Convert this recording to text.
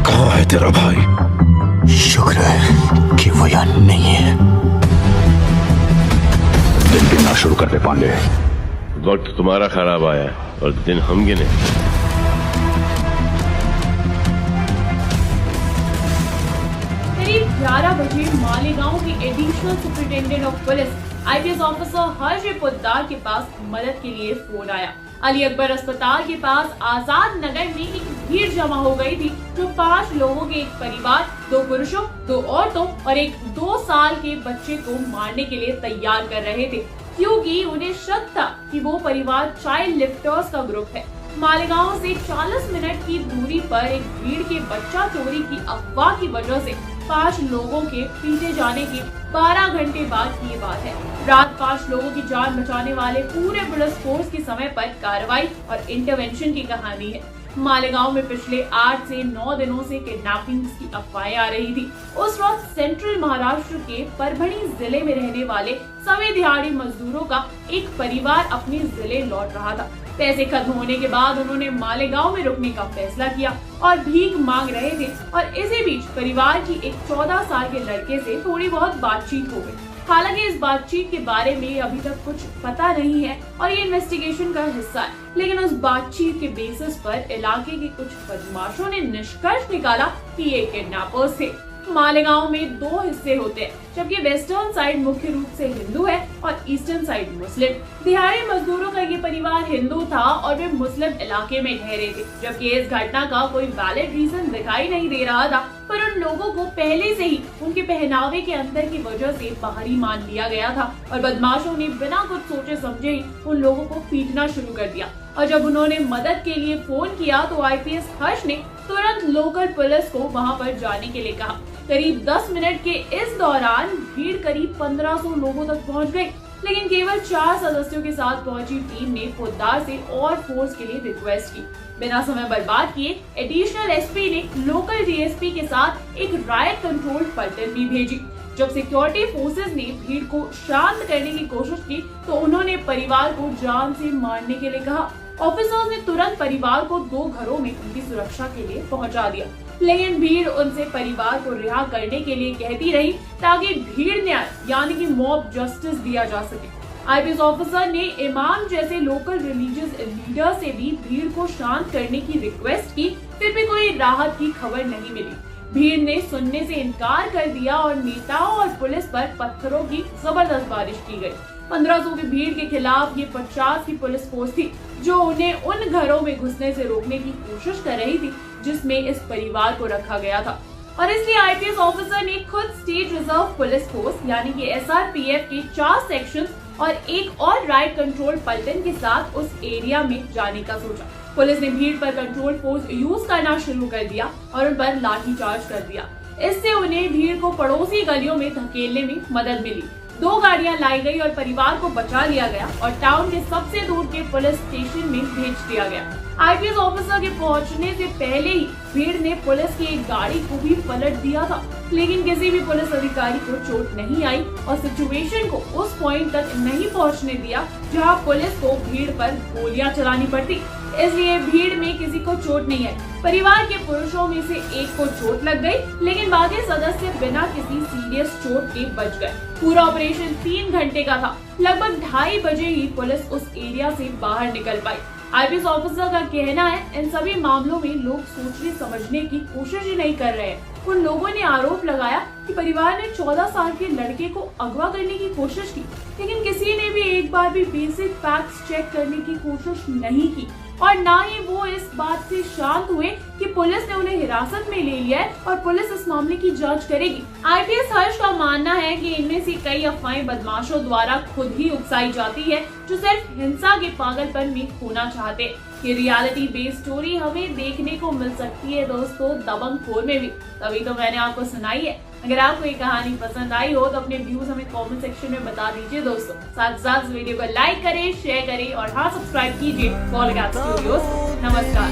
कहाँ है तेरा भाई? शुक्र है कि वो यहाँ नहीं है। दिन गिनना शुरू कर दे पांडे। वक्त तुम्हारा खराब आया और दिन हम गिने। करीब 11 बजे मालेगांव के additional superintendent of police IPS officer Harsh Poddar के पास मदद के लिए फोन आया। अली अकबर अस्पताल के पास आजाद नगर में एक भीड़ जमा हो गई थी, जो 5 लोगों के एक परिवार, 2 पुरुषों, 2 औरतों और एक 2 साल के बच्चे को मारने के लिए तैयार कर रहे थे, क्योंकि उन्हें शक था कि वो परिवार चाइल्ड लिफ्टर्स का ग्रुप है। मालेगांव से 40 मिनट की दूरी पर एक भीड़ के बच्चा चोरी की अफवाह की वजह से 5 लोगों के पीटे जाने के 12 घंटे बाद की बात है। रात 5 लोगों की जान बचाने वाले पूरे पुलिस फोर्स की समय पर कार्रवाई और इंटरवेंशन की कहानी है। मालेगांव में पिछले 8 से 9 दिनों से किडनैपिंग की अफवाहें आ रही थी। उस वक्त सेंट्रल महाराष्ट्र के परभणी जिले में रहने वाले सभी दिहाड़ी मजदूरों का एक परिवार अपने जिले लौट रहा था। पैसे खत्म होने के बाद उन्होंने मालेगांव में रुकने का फैसला किया और भीख मांग रहे थे, और इसी बीच परिवार की एक 14 साल के लड़के से थोड़ी बहुत बातचीत हो गई। हालांकि इस बातचीत के बारे में अभी तक कुछ पता नहीं है और ये इन्वेस्टिगेशन का हिस्सा है, लेकिन उस बातचीत के बेसिस पर इलाके के कुछ बदमाशों ने निष्कर्ष निकाला कि ये किडनैपर्स थे। मालेगांव में 2 हिस्से होते हैं, जबकि वेस्टर्न साइड मुख्य रूप से हिंदू है और ईस्टर्न साइड मुस्लिम। दिहाड़ी मजदूरों का ये परिवार हिंदू था और वे मुस्लिम इलाके में ठहरे थे, जबकि इस घटना का कोई वैलिड रीजन दिखाई नहीं दे रहा था, पर उन लोगों को पहले से ही उनके पहनावे के अंदर की वजह से बाहरी मान लिया गया था और बदमाशों ने बिना कुछ सोचे समझे ही उन लोगों को पीटना शुरू कर दिया। और जब उन्होंने मदद के लिए फोन किया तो आईपीएस हर्ष ने तुरंत लोकल पुलिस को वहां पर जाने के लिए कहा। करीब 10 मिनट के इस दौरान भीड़ करीब 1500 लोगों तक पहुंच गई, लेकिन केवल 4 सदस्यों के साथ पहुंची टीम ने पोद्दार से और फोर्स के लिए रिक्वेस्ट की। बिना समय बर्बाद किए एडिशनल एसपी ने लोकल डीएसपी के साथ एक रायट कंट्रोल पलटन भी भेजी। जब सिक्योरिटी फोर्सेस ने भीड़ को शांत करने की कोशिश की तो उन्होंने परिवार को जान से मारने के लिए कहा। ऑफिसर्स ने तुरंत परिवार को 2 घरों में उनकी सुरक्षा के लिए पहुंचा दिया, लेकिन भीड़ उनसे परिवार को रिहा करने के लिए कहती रही ताकि भीड़ न्याय यानी कि मॉब जस्टिस दिया जा सके। आईपीएस ऑफिसर ने इमाम जैसे लोकल रिलीजियस लीडर से भी भीड़ को शांत करने की रिक्वेस्ट की, फिर भी कोई राहत की खबर नहीं मिली। भीड़ ने सुनने से इनकार कर दिया और नेताओं और पुलिस पर पत्थरों की जबरदस्त बारिश की गई। 1500 की भीड़ के खिलाफ ये 50 की पुलिस फोर्स थी, जो उन्हें उन घरों में घुसने से रोकने की कोशिश कर रही थी जिसमें इस परिवार को रखा गया था। और इसलिए आईपीएस ऑफिसर ने खुद स्टेट रिजर्व पुलिस फोर्स यानी कि एसआरपीएफ के 4 सेक्शंस और एक और राइट कंट्रोल पलटन के साथ उस एरिया में जाने का सोचा। पुलिस ने भीड़ पर कंट्रोल फोर्स यूज करना शुरू कर दिया और उन पर लाठीचार्ज कर दिया। इससे उन्हें भीड़ को पड़ोसी गलियों में धकेलने में मदद मिली। 2 गाड़ियां लाई गई और परिवार को बचा लिया गया और टाउन के सबसे दूर के पुलिस स्टेशन में भेज दिया गया। आईपीएस ऑफिसर के पहुंचने से पहले ही भीड़ ने पुलिस की एक गाड़ी को भी पलट दिया था, लेकिन किसी भी पुलिस अधिकारी को चोट नहीं आई और सिचुएशन को उस पॉइंट तक नहीं पहुंचने दिया जहां पुलिस को भीड़ पर गोलियां चलानी पड़ती। इसलिए भीड़ में किसी को चोट नहीं आई। परिवार के पुरुषों में से एक को चोट लग गई, लेकिन बाकी सदस्य बिना किसी सीरियस चोट के बच गए। पूरा ऑपरेशन 3 घंटे का था। लगभग 2:30 बजे ही पुलिस उस एरिया से बाहर निकल पाई। आईपीएस ऑफिसर का कहना है इन सभी मामलों में लोग सोचने समझने की कोशिश ही नहीं कर रहे हैं। उन लोगों ने आरोप लगाया कि परिवार ने 14 साल के लड़के को अगवा करने की कोशिश की, लेकिन किसी ने भी एक बार भी बेसिक फैक्ट्स चेक करने की कोशिश नहीं की और ना ही वो इस बात से शांत हुए कि पुलिस ने उन्हें हिरासत में ले लिया है और पुलिस इस मामले की जांच करेगी। आईपीएस हर्ष का मानना है कि इनमें से कई अफवाहें बदमाशों द्वारा खुद ही उकसाई जाती है, जो सिर्फ हिंसा के पागलपन में खोना चाहते हैं। ये रियलिटी बेस्ड स्टोरी हमें देखने को मिल सकती है दोस्तों दबंग 4 में भी, तभी तो मैंने आपको सुनाई है। अगर आपको ये कहानी पसंद आई हो तो अपने व्यूज हमें कमेंट सेक्शन में बता दीजिए दोस्तों। साथ साथ वीडियो को लाइक करें, शेयर करें और हाँ सब्सक्राइब कीजिए पॉलीग्राफ स्टूडियोज। नमस्कार।